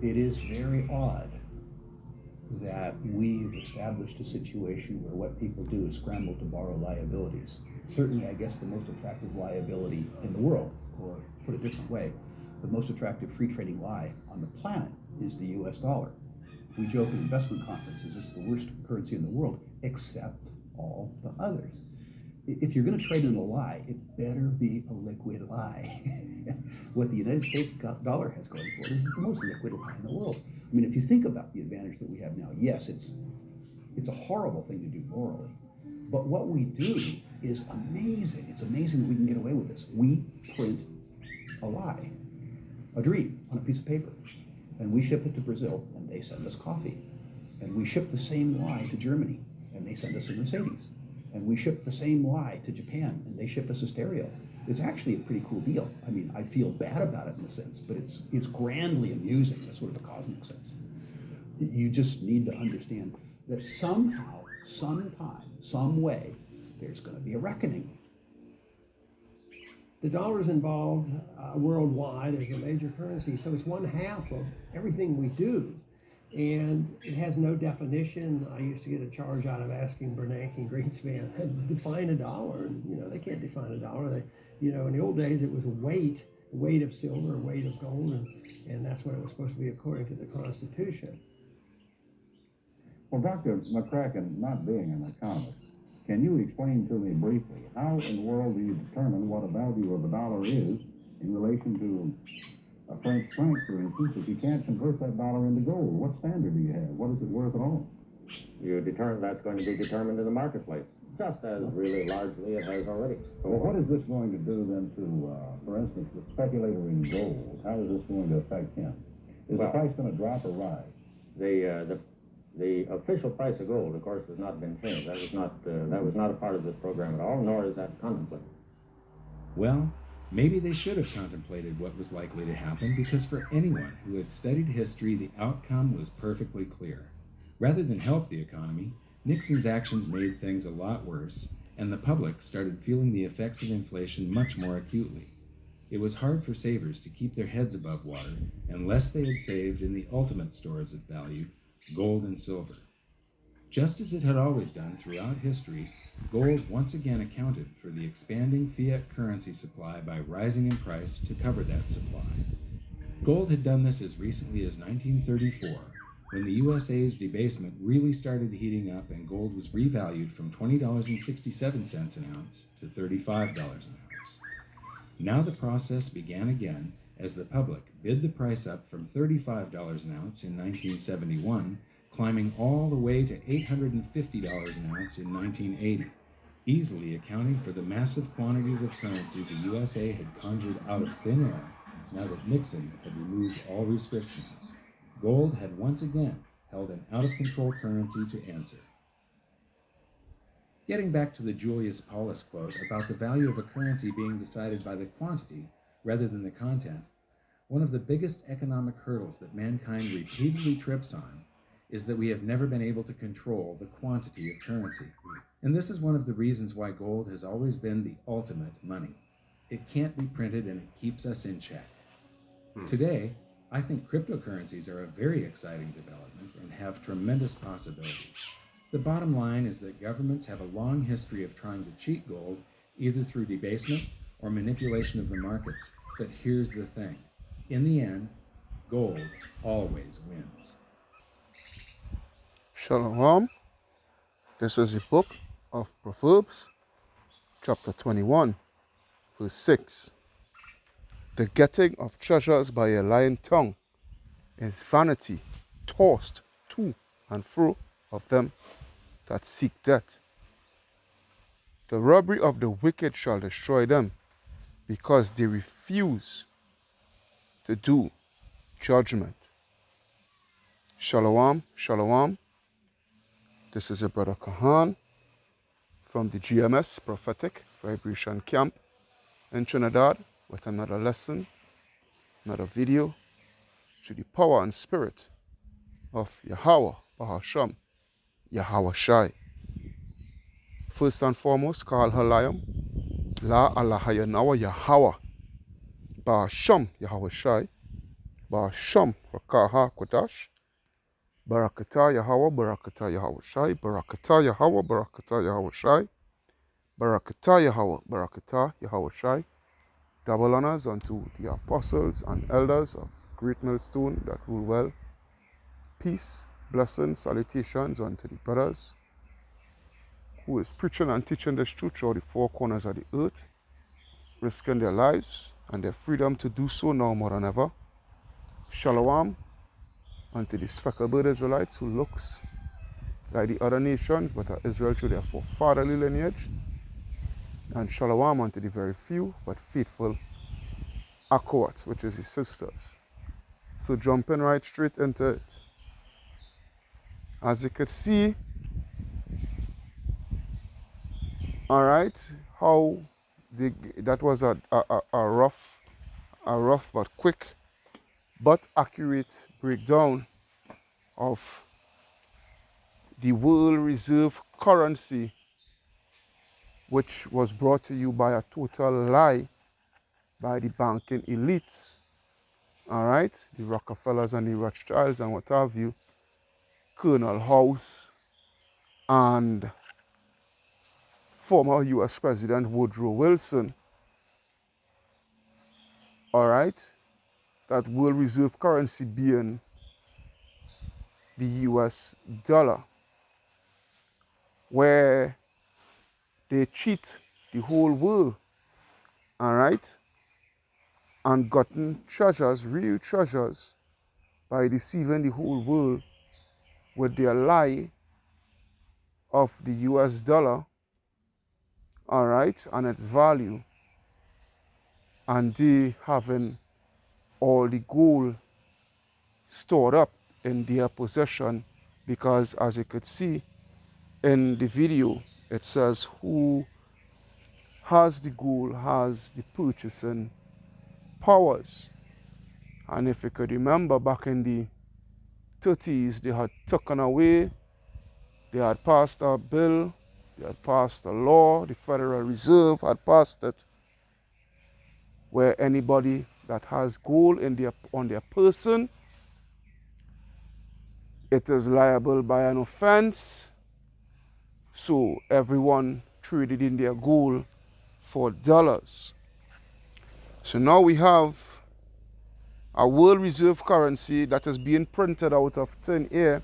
It is very odd that we've established a situation where what people do is scramble to borrow liabilities. Certainly, I guess the most attractive liability in the world, or put a different way, the most attractive free trading lie on the planet is the US dollar. We joke in investment conferences it's the worst currency in the world, except all the others. If you're going to trade in a lie, it better be a liquid lie. What the United States dollar has going for it is the most liquid lie in the world. I mean, if you think about the advantage that we have now, yes, it's a horrible thing to do morally, but what we do is amazing. It's amazing that we can get away with this. We print a lie, a dream, on a piece of paper, and we ship it to Brazil, and they send us coffee. And we ship the same lie to Germany, and they send us a Mercedes. And we ship the same lie to Japan, and they ship us a stereo. It's actually a pretty cool deal. I mean, I feel bad about it in a sense, but it's grandly amusing in a sort of a cosmic sense. You just need to understand that somehow, sometime, some way, there's going to be a reckoning. The dollar is involved worldwide as a major currency, so it's one half of everything we do. And it has no definition. I used to get a charge out of asking Bernanke and Greenspan, define a dollar. And, they can't define a dollar. In the old days, it was a weight of silver, a weight of gold, and that's what it was supposed to be according to the Constitution. Well, Dr. McCracken, not being an economist, can you explain to me briefly how in the world do you determine what a value of a dollar is in relation to a French franc, for instance? If you can't convert that dollar into gold, what standard do you have? What is it worth at all? You determine that's going to be determined in the marketplace, just as really largely it has already. So what is this going to do then to, for instance, the speculator in gold? How is this going to affect him? Is the price going to drop or rise? The official price of gold, of course, has not been changed. That was not a part of this program at all, nor is that contemplated. Well, maybe they should have contemplated what was likely to happen, because for anyone who had studied history, the outcome was perfectly clear. Rather than help the economy, Nixon's actions made things a lot worse, and the public started feeling the effects of inflation much more acutely. It was hard for savers to keep their heads above water unless they had saved in the ultimate stores of value, gold and silver. Just as it had always done throughout history, gold once again accounted for the expanding fiat currency supply by rising in price to cover that supply. Gold had done this as recently as 1934, when the USA's debasement really started heating up and gold was revalued from $20.67 an ounce to $35 an ounce. Now the process began again as the public bid the price up from $35 an ounce in 1971, climbing all the way to $850 an ounce in 1980, easily accounting for the massive quantities of currency the USA had conjured out of thin air now that Nixon had removed all restrictions. Gold had once again held an out-of-control currency to answer. Getting back to the Julius Paulus quote about the value of a currency being decided by the quantity rather than the content, one of the biggest economic hurdles that mankind repeatedly trips on is that we have never been able to control the quantity of currency. And this is one of the reasons why gold has always been the ultimate money. It can't be printed and it keeps us in check. Today, I think cryptocurrencies are a very exciting development and have tremendous possibilities. The bottom line is that governments have a long history of trying to cheat gold, either through debasement or manipulation of the markets. But here's the thing. In the end, gold always wins. Shalom. This is the book of Proverbs, chapter 21, verse 6. The getting of treasures by a lying tongue is vanity, tossed to and fro of them that seek death. The robbery of the wicked shall destroy them, because they refuse to do judgment. Shalom, shalom. This is your brother Kahan from the GMS Prophetic Vibration Camp in Trinidad with another lesson, another video through the power and spirit of Yahweh Bahasham, Yahweh Shai. First and foremost, Kal Halayim, La Allah Yahweh Yahweh Bahasham, Yahweh Shai. Basham Rakaha Kodash. Barakata Yahweh, Barakata Yahweh Shai, Barakata Yahweh, Barakata Yahweh Shai, Barakata Yahweh, Barakata Yahweh Shai. Double honors unto the apostles and elders of Great Millstone that rule well. Peace, blessings, salutations unto the brothers who is preaching and teaching this truth throughout the four corners of the earth, risking their lives and their freedom to do so now more than ever. Shalom unto the speckled Israelites who looks like the other nations, but are Israel through their forefatherly lineage. And shalom unto the very few, but faithful Akkoats, which is his sisters. So jumping right straight into it. As you could see, all right, how that was a rough but quick but accurate breakdown of the world reserve currency, which was brought to you by a total lie by the banking elites, all right, the Rockefellers and the Rothschilds and what have you, Colonel House and former US President Woodrow Wilson, all right, that world reserve currency being the US dollar, where they cheat the whole world, all right, and gotten treasures, real treasures, by deceiving the whole world with their lie of the US dollar, all right, and its value, and they having all the gold stored up in their possession, because as you could see in the video, it says who has the gold has the purchasing powers. And if you could remember, back in the 30s, they had taken away, they had passed a bill, they had passed a law, the Federal Reserve had passed it, where anybody that has gold on their person, it is liable by an offense. So everyone traded in their gold for dollars. So now we have a world reserve currency that is being printed out of thin air,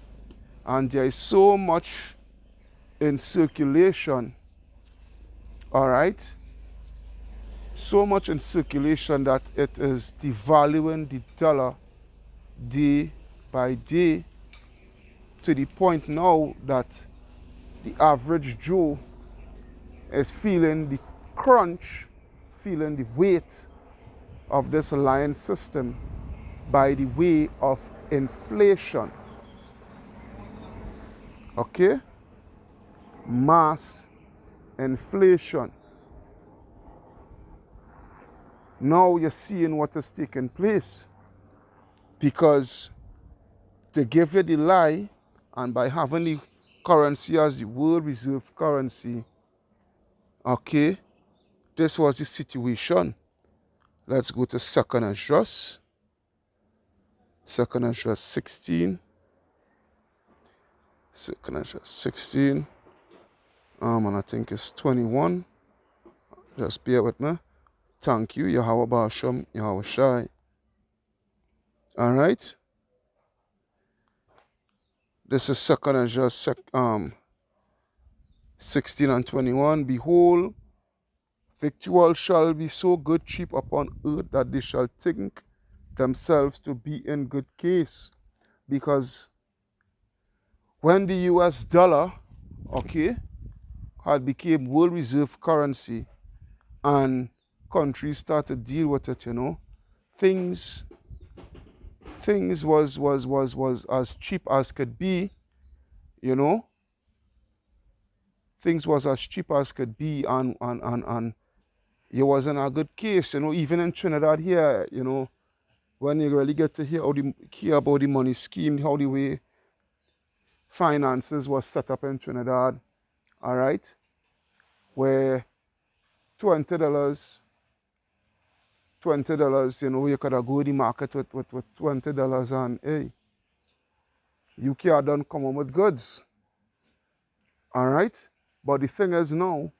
and there is so much in circulation, all right, so much in circulation that it is devaluing the dollar day by day, to the point now that the average Joe is feeling the crunch, feeling the weight of this lying system by the way of inflation. Okay? Mass inflation. Now you're seeing what is taking place, because to give you the lie, and by having the currency as the world reserve currency, okay, this was the situation. Let's go to second address. Second address 16. Second address 16. And I think it's 21. Just bear with me. Thank you, Yahweh Basham, Yahweh Shai. Alright. This is second address 16 and 21. Behold, victual shall be so good cheap upon earth that they shall think themselves to be in good case. Because when the US dollar, okay, had became world reserve currency and countries started to deal with it, you know, things was as cheap as could be, you know. Things was as cheap as could be, and it was in a good case, you know. Even in Trinidad here, you know, when you really get to hear about the money scheme, how the way finances was set up in Trinidad, all right, where $20 $20, you know, you could have go to the market with $20 and hey, you can't done come home with goods. All right? But the thing is now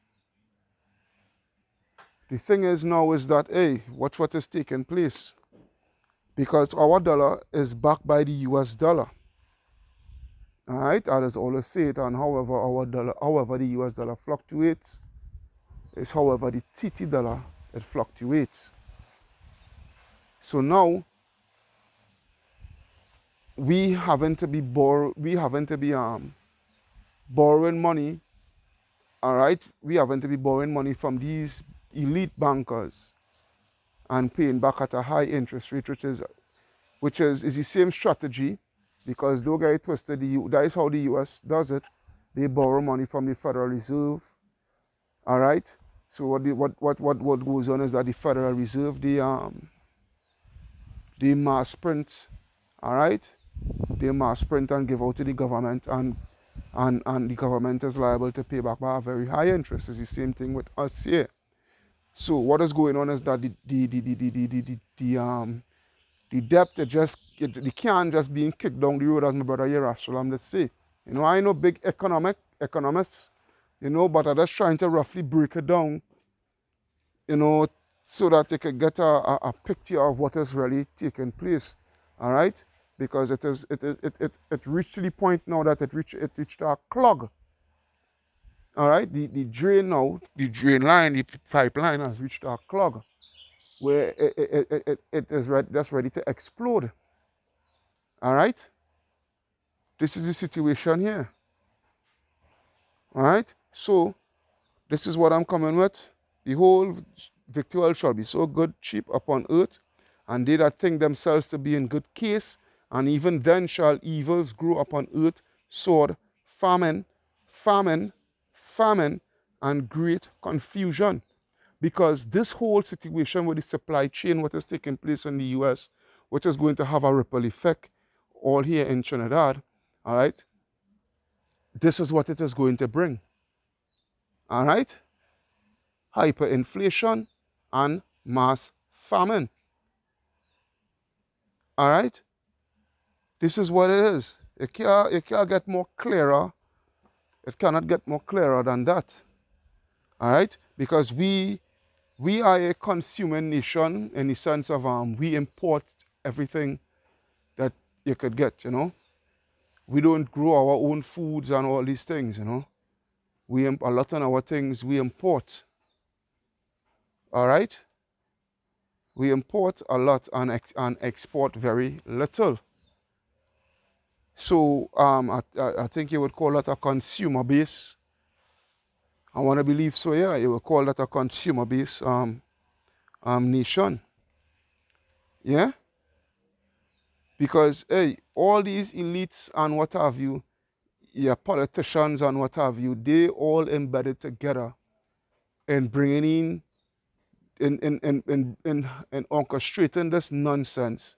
is that, hey, watch what is taking place. Because our dollar is backed by the US dollar. All right? I just always say it, and however the US dollar fluctuates, is however the TT dollar, it fluctuates. So now, we having to be borrowing money. All right? We having to be borrowing money from these elite bankers and paying back at a high interest rate, which is the same strategy, because don't get it twisted, that is how the US does it. They borrow money from the Federal Reserve. All right. So what goes on is that the Federal Reserve, they mass print. All right. They mass print and give out to the government, and the government is liable to pay back by a very high interest. It's the same thing with us here. So what is going on is that the debt, they can't just being kicked down the road, as my brother Yerushalayim let's say. You know, I know big economists, you know, but I'm just trying to roughly break it down, you know, so that they can get a picture of what is really taking place. All right? Because it reached to the point now that it reached a clog. All right? The drain line, the pipeline has reached a clog where it is just ready to explode. All right? This is the situation here. All right? So, this is what I'm coming with. Behold, victual shall be so good, cheap upon earth, and they that think themselves to be in good case, and even then shall evils grow upon earth, sword, famine, and great confusion. Because this whole situation with the supply chain, what is taking place in the US, which is going to have a ripple effect all here in Trinidad, all right, this is what it is going to bring. All right? Hyperinflation and mass famine. All right? This is what it is. It can't get more clearer. It cannot get more clearer than that. All right? Because we are a consuming nation in the sense of we import everything that you could get, you know. We don't grow our own foods and all these things, you know. A lot of our things we import. All right? We import a lot and export very little. So I think you would call that a consumer base. I want to believe so, yeah. You would call that a consumer base nation. Yeah? Because, hey, all these elites and what have you, yeah, politicians and what have you, they all embedded together in bringing in orchestrating this nonsense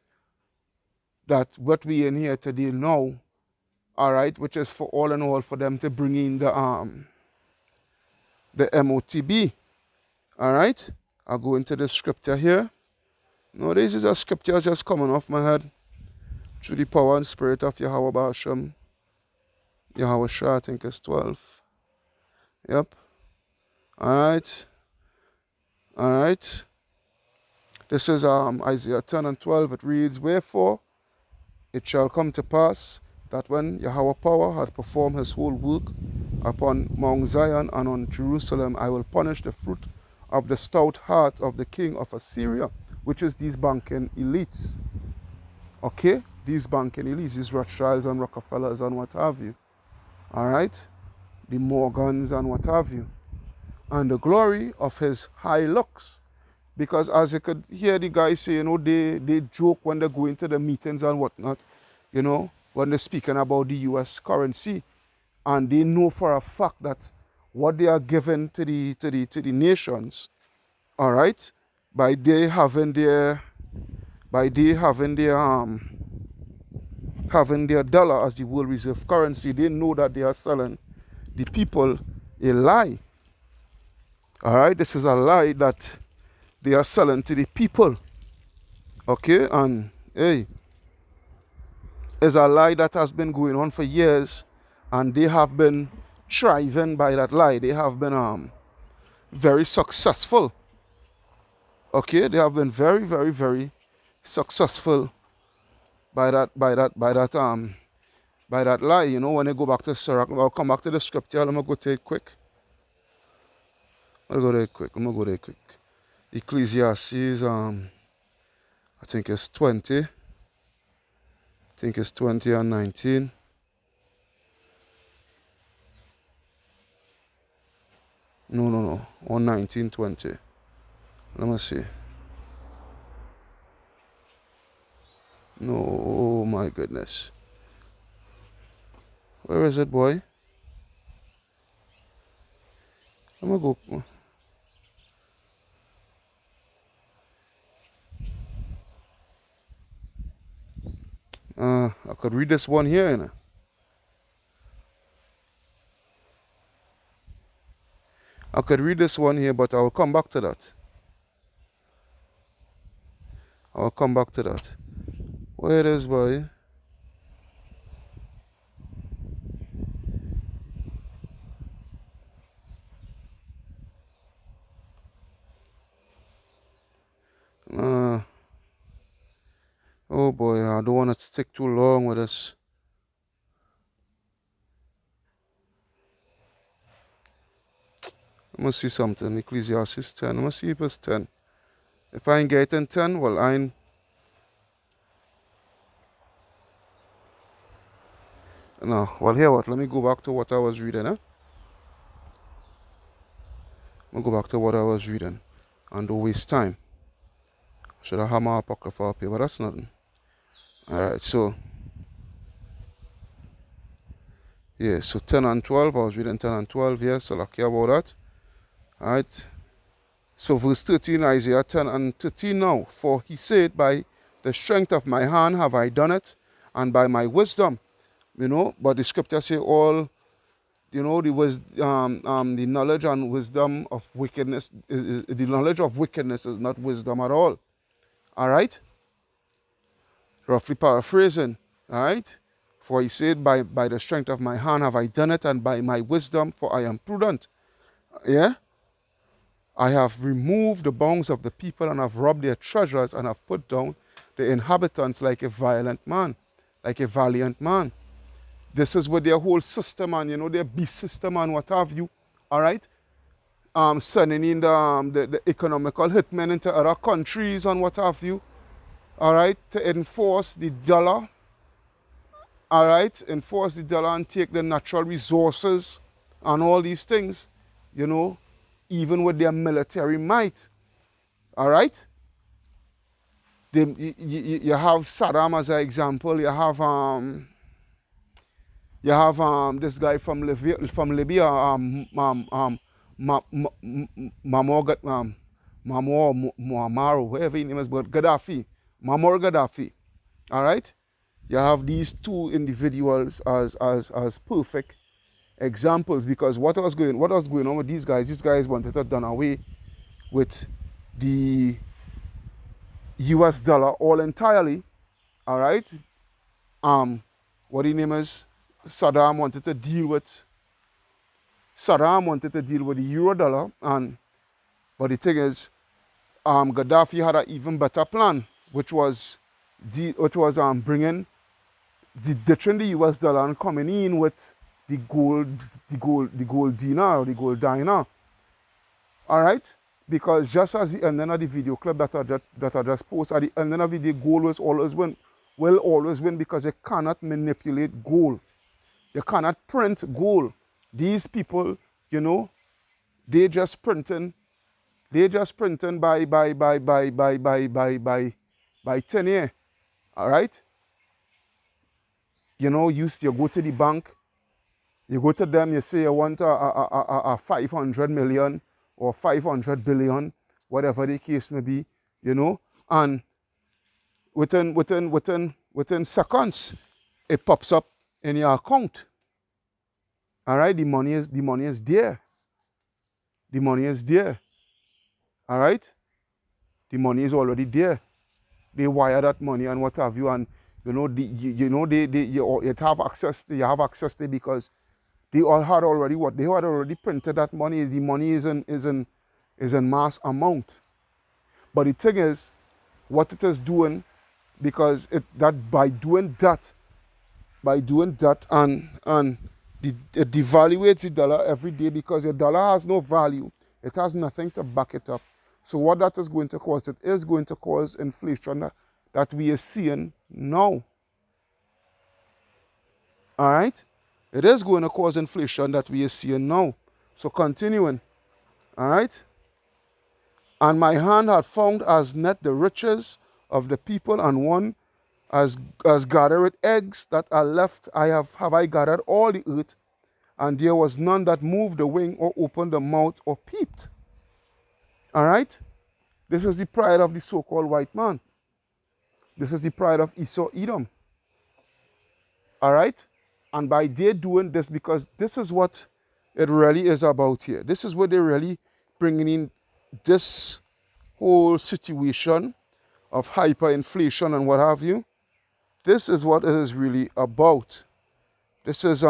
that what we in here to deal now, all right, which is for all in all for them to bring in the MOTB, all right. I'll go into the scripture here. No, this is a scripture just coming off my head through the power and spirit of Yahweh Basham. Yahweh Shah, I think it's 12. Yep. Alright. Alright. This is Isaiah 10 and 12. It reads, wherefore it shall come to pass that when Yahweh power hath performed his whole work upon Mount Zion and on Jerusalem, I will punish the fruit of the stout heart of the king of Assyria, which is these banking elites. Okay? These banking elites, these Rothschilds and Rockefellers and what have you. Alright? The Morgans and what have you. And the glory of his high looks. Because as you could hear the guys say, you know, they joke when they go into the meetings and whatnot, you know, when they're speaking about the US currency. And they know for a fact that what they are giving to the nations, all right, by they having their dollar as the world reserve currency, they know that they are selling the people a lie. All right, this is a lie that they are selling to the people. Okay, and hey, it's a lie that has been going on for years, and they have been thriving by that lie. They have been very successful. Okay, they have been very, very, very successful by that lie. You know, when I go back to Sirach, I'll come back to the scripture. I'm gonna go to it quick. I'm gonna go there quick. Ecclesiastes, I think it's 20. I think it's 20 and 19. No. On 1920. Let me see. No, oh my goodness. Where is it, boy? I'm gonna go. I could read this one here, you know. I could read this one here, but I will come back to that. I will come back to that. Where it is, boy? Oh boy, I don't want to stick too long with this. I'm gonna see something. Ecclesiastes 10. I'm gonna see if it's 10. If I ain't getting 10, well, I ain't. No, well, here what? Let me go back to what I was reading, eh? I'm gonna go back to what I was reading and don't waste time. Should I have my apocrypha up here? But that's nothing. Alright, so. Yeah, so 10 and 12. I was reading 10 and 12 here, so lucky about that. Alright. So verse 13, Isaiah 10 and 13 now. For he said, by the strength of my hand have I done it, and by my wisdom. You know, but the scripture say all, you know, the knowledge and wisdom of wickedness, the knowledge of wickedness is not wisdom at all. Alright? Roughly paraphrasing. Alright? For he said, by the strength of my hand have I done it, and by my wisdom, for I am prudent. Yeah? I have removed the bounds of the people, and have robbed their treasures, and have put down the inhabitants like a violent man, like a valiant man. This is with their whole system and, you know, their beast system and what have you. Alright? Sending in the economical hitmen into other countries and what have you. Alright? To enforce the dollar. Alright? Enforce the dollar and take the natural resources and all these things. You know? Even with their military might. Alright? You have Saddam as an example. You have this guy from Libya, Muammar, whatever his name is, but Gaddafi, Muammar Gaddafi. All right, you have these two individuals as perfect examples, because what was going on with these guys? These guys wanted to done away with the U.S. dollar all entirely. All right, what his name is? Saddam wanted to deal with the euro dollar, but the thing is, Gaddafi had an even better plan, which was bringing ditching the US dollar and coming in with the gold dinar or the gold dinar. All right, because just as the ending of the video clip that I just posted, at the ending of the day, gold will always win, because you cannot manipulate gold. You cannot print gold. These people, you know, they just printing by 10 year. All right. You know, you go to the bank, you go to them, you say you want a 500 million or 500 billion, whatever the case may be, you know, and within seconds, it pops up in your account. All right, the money is there. The money is there. All right. The money is already there. They wire that money and what have you, and you know, you have access. You have access to because they all had already what they had already printed that money. The money is in mass amount. But the thing is, what it is doing, because by doing that, and it devaluates the dollar every day because the dollar has no value. It has nothing to back it up. So what that is going to cause, it is going to cause inflation that we are seeing now. All right? It is going to cause inflation that we are seeing now. So continuing. All right? And my hand had found as net the riches of the people, and one as gathereth eggs that are left, have I gathered all the earth, and there was none that moved the wing or opened the mouth or peeped. All right? This is the pride of the so-called white man. This is the pride of Esau Edom. All right? And by they doing this, because this is what it really is about here. This is what they're really bringing in, this whole situation of hyperinflation and what have you. This is what it is really about. This is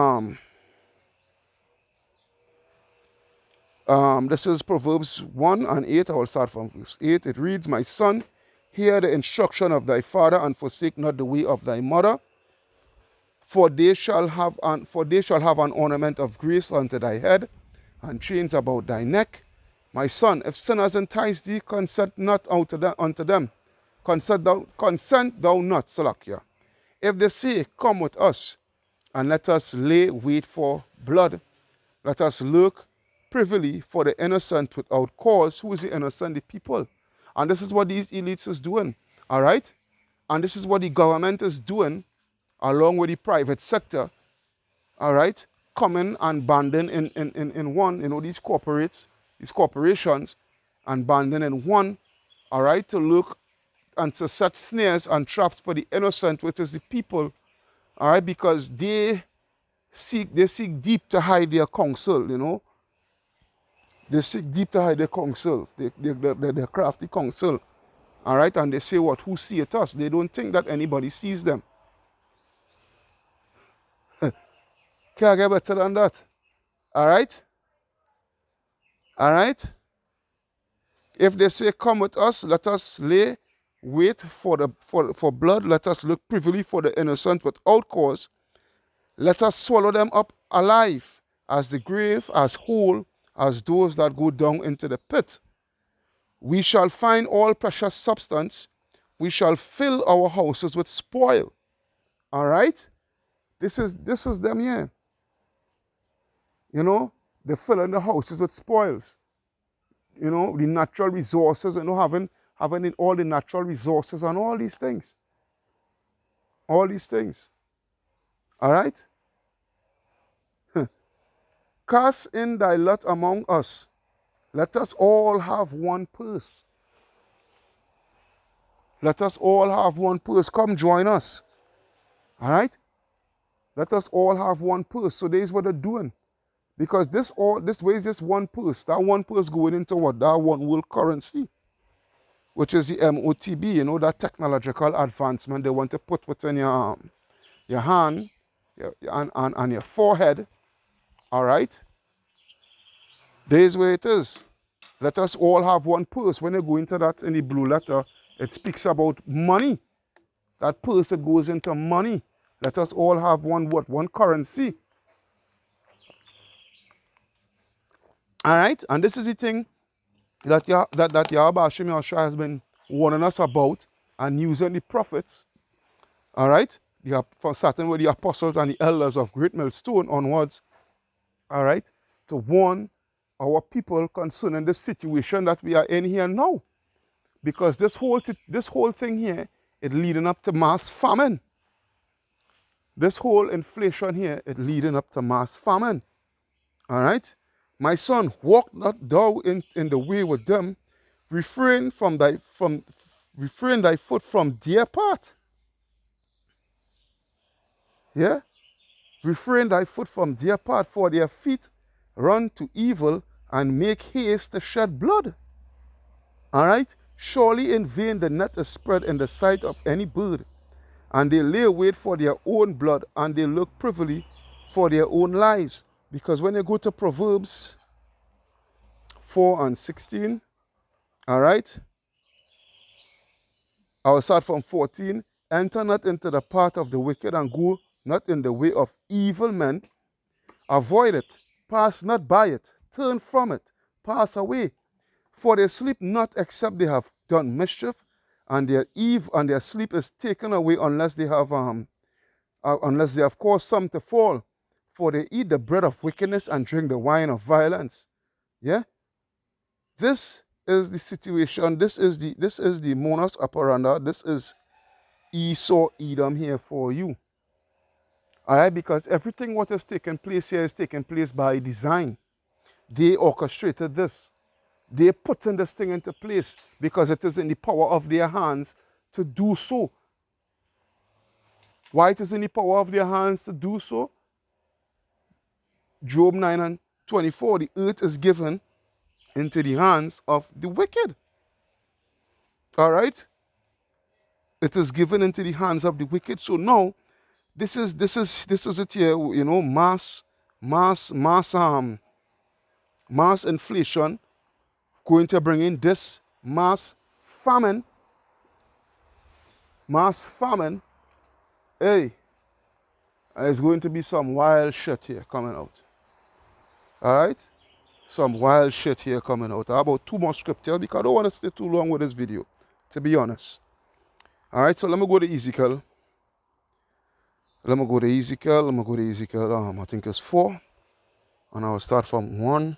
Proverbs 1:8. I will start from verse 8. It reads, My son, hear the instruction of thy father, and forsake not the way of thy mother. For they shall have an ornament of grace unto thy head, and chains about thy neck. My son, if sinners entice thee, consent not unto them. Consent thou not, Salakia. If they say, Come with us, and let us lay wait for blood, let us lurk privily for the innocent without cause. Who is the innocent? The people. And this is what these elites is doing. All right? And this is what the government is doing, along with the private sector. All right? Coming and banding in one, these corporations, and banding in one, all right, to look and to set snares and traps for the innocent, which is the people, all right, because they seek deep to hide their counsel, They seek deep to hide their counsel, their crafty counsel, all right, and they say what? Who seeth us? They don't think that anybody sees them. Can't get better than that, all right? All right? If they say, Come with us, let us lay wait for blood, let us look privily for the innocent without cause, let us swallow them up alive, as the grave, as whole, as those that go down into the pit. We shall find all precious substance, we shall fill our houses with spoil. All right? This is them here. They're filling the houses with spoils. The natural resources, having all the natural resources and all these things. All these things. All right? Cast in thy lot among us. Let us all have one purse. Let us all have one purse. Come join us. All right? Let us all have one purse. So this is what they're doing. Because this way is just one purse. That one purse going into what? That one world currency, which is the MOTB, that technological advancement they want to put within your hand and your forehead. All right? This is where it is. Let us all have one purse. When you go into that in the blue letter, it speaks about money. That purse that goes into money. Let us all have one what? One currency. All right, and this is the thing that Yahweh Hashem Yahushua has been warning us about, and using the prophets, all right, starting with the apostles and the elders of Great Millstone onwards, all right, to warn our people concerning the situation that we are in here now, because this whole thing here is leading up to mass famine. This whole inflation here is leading up to mass famine. All right. My son, walk not thou in the way with them, refrain thy foot from their path. Yeah? Refrain thy foot from their path, for their feet run to evil and make haste to shed blood. All right? Surely in vain the net is spread in the sight of any bird, and they lay wait for their own blood, and they look privily for their own lives. Because when you go to Proverbs 4 and 16, all right, I'll start from 14. Enter not into the path of the wicked, and go not in the way of evil men. Avoid it, pass not by it, turn from it, pass away. For they sleep not except they have done mischief, and their sleep is taken away unless they have caused some to fall. For they eat the bread of wickedness and drink the wine of violence. Yeah, this is the situation. This is the modus operandi. This is Esau Edom here for you. All right, because everything what is taking place here is taking place by design. They orchestrated this. They putting this thing into place because it is in the power of their hands to do so. Why it is in the power of their hands to do so? Job 9 and 24, the earth is given into the hands of the wicked. All right? It is given into the hands of the wicked. So now, this is it here, you know, mass inflation going to bring in this mass famine. Hey, there's going to be some wild shit here coming out. All right, some wild shit here coming out. How about two more scripture, because I don't want to stay too long with this video, to be honest. All right, so let me go to Ezekiel. I think it's 4, and I'll start from 1.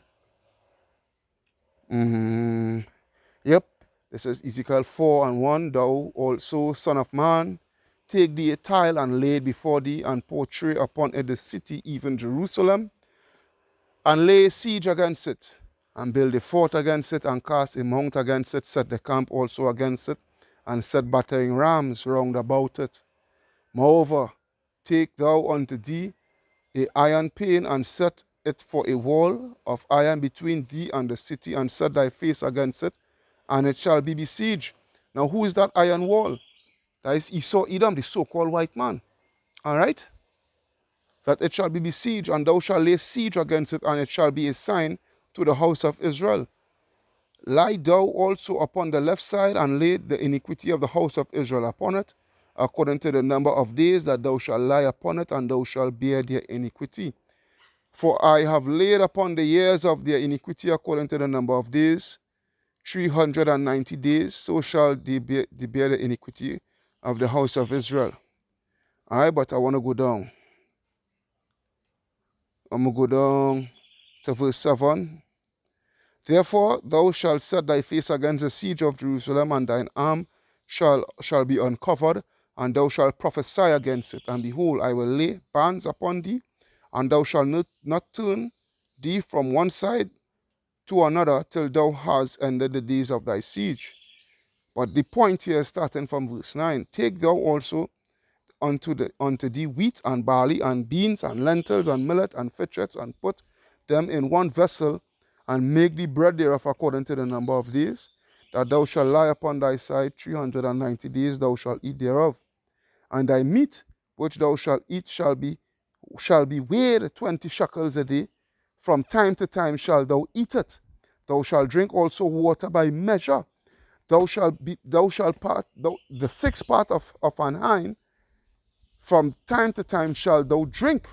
Yep, this is Ezekiel 4 and 1. Thou also, son of man, take thee a tile and lay it before thee, and portray upon it the city, even Jerusalem, and lay siege against it, and build a fort against it, and cast a mount against it, set the camp also against it, and set battering rams round about it. Moreover, take thou unto thee a iron pane, and set it for a wall of iron between thee and the city, and set thy face against it, and it shall be besieged. Now, who is that iron wall? That is Esau Edom, the so-called white man. All right? That it shall be besieged, and thou shalt lay siege against it, and it shall be a sign to the house of Israel. Lie thou also upon the left side, and lay the iniquity of the house of Israel upon it, according to the number of days that thou shalt lie upon it, and thou shalt bear their iniquity. For I have laid upon the years of their iniquity, according to the number of days, 390 days, so shall they bear the iniquity of the house of Israel. All right, but I want to go down. I'm going to go down to verse 7. Therefore thou shalt set thy face against the siege of Jerusalem, and thine arm shall be uncovered, and thou shalt prophesy against it. And behold, I will lay bands upon thee, and thou shalt not turn thee from one side to another till thou hast ended the days of thy siege. But the point here is starting from verse 9. Take thou also unto thee wheat and barley and beans and lentils and millet and fitchets, and put them in one vessel, and make thee bread thereof according to the number of days, that thou shalt lie upon thy side 390 days, thou shalt eat thereof. And thy meat which thou shalt eat shall be weighed 20 shekels a day. From time to time shalt thou eat it. Thou shalt drink also water by measure. The sixth part of an hind, from time to time shalt thou drink,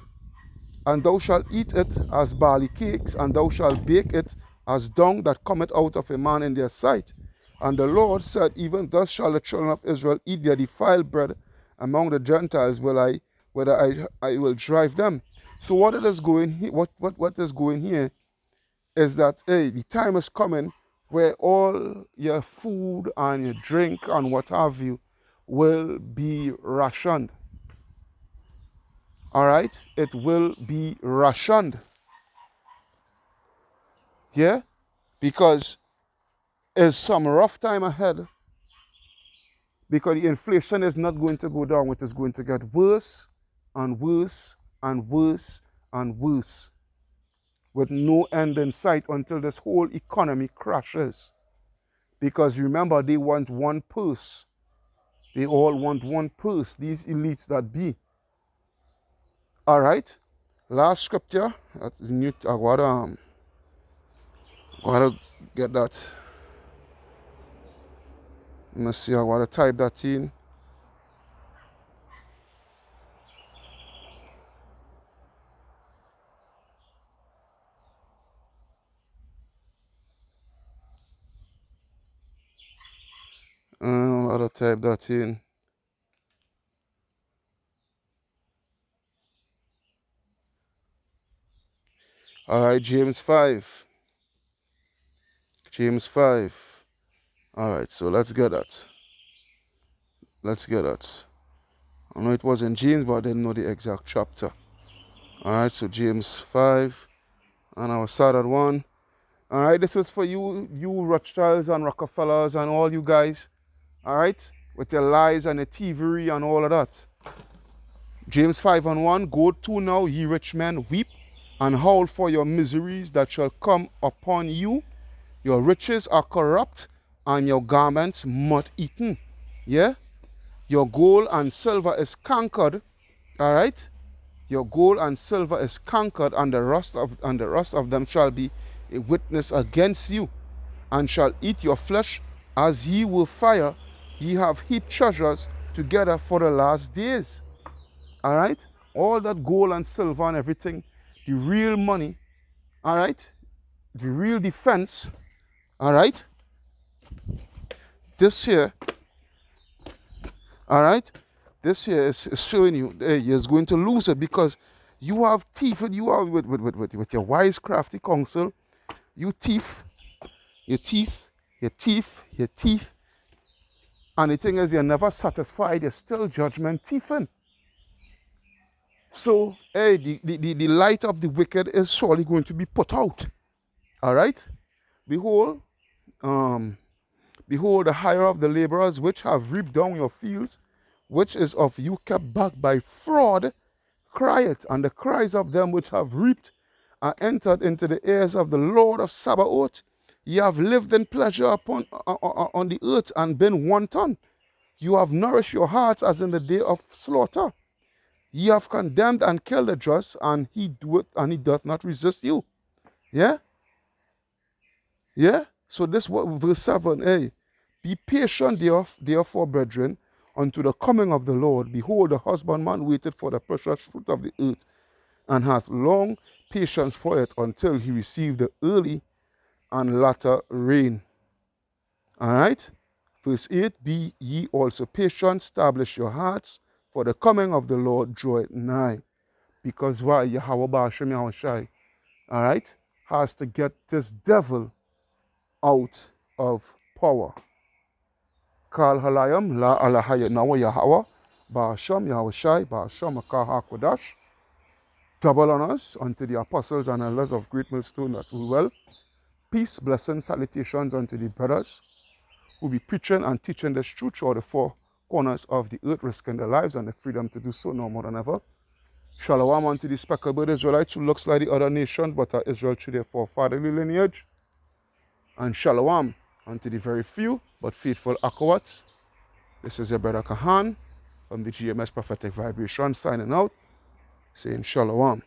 and thou shalt eat it as barley cakes, and thou shalt bake it as dung that cometh out of a man in their sight. And the Lord said, even thus shall the children of Israel eat their defiled bread among the Gentiles, whether I will drive them. So what is going here is that, hey, the time is coming where all your food and your drink and what have you will be rationed. All right? It will be rationed. Yeah? Because there's some rough time ahead, because the inflation is not going to go down. It is going to get worse and worse and worse and worse, with no end in sight, until this whole economy crashes. Because remember, they want one purse. They all want one purse, these elites that be. All right. Last scripture. That's new. I gotta get that. Let me see. I gotta type that in. I gotta type that in. All right, James 5. James 5. All right, so let's get that. Let's get that. I know it was in James, but I didn't know the exact chapter. All right, so James 5, and I'll start at 1. All right, this is for you Rothschilds and Rockefellers and all you guys. All right, with your lies and your thievery and all of that. James 5 and 1, go to now, ye rich men, weep and howl for your miseries that shall come upon you. Your riches are corrupt and your garments moth-eaten. Yeah? Your gold and silver is cankered. All right? Your gold and silver is cankered, and the rust of them shall be a witness against you, and shall eat your flesh as ye will fire. Ye have heaped treasures together for the last days. All right? All that gold and silver and everything, the real money, all right? The real defense, all right? This here, all right? This here is showing you, hey, you're going to lose it because you have thief, you are with your wise, crafty counsel. You thief, you thief, you thief, you thief. And the thing is, you're never satisfied, you're still judgment thiefing. So, hey, the light of the wicked is surely going to be put out. All right? Behold, behold the hire of the laborers which have reaped down your fields, which is of you kept back by fraud, crieth, and the cries of them which have reaped are entered into the ears of the Lord of Sabaoth. Ye have lived in pleasure upon on the earth and been wanton. You have nourished your hearts as in the day of slaughter. Ye have condemned and killed the just, and he doth not resist you. Yeah? Yeah? So this verse 7, hey, be patient therefore, brethren, unto the coming of the Lord. Behold, the husbandman waited for the precious fruit of the earth, and hath long patience for it until he receive the early and latter rain. All right? Verse 8, be ye also patient, establish your hearts, for the coming of the Lord draweth nigh. Because why? Yahweh Ba'ashem Yahushai, all right, has to get this devil out of power. Kal halayam la alahaya nawa Yahweh Ba'ashem Yahushai Ba'ashem Akah HaKodash. Double honors unto the apostles and elders of Great Millstone that rule well. Peace, blessings, salutations unto the brothers who be preaching and teaching this truth throughout the four corners of the earth, risking their lives and the freedom to do so no more than ever. Shalom unto the speckled Israelites who looks like the other nations but are Israel through their forefatherly lineage. And shalom unto the very few but faithful Akawats. This is your brother Kahan from the GMS Prophetic Vibration signing out, saying shalom.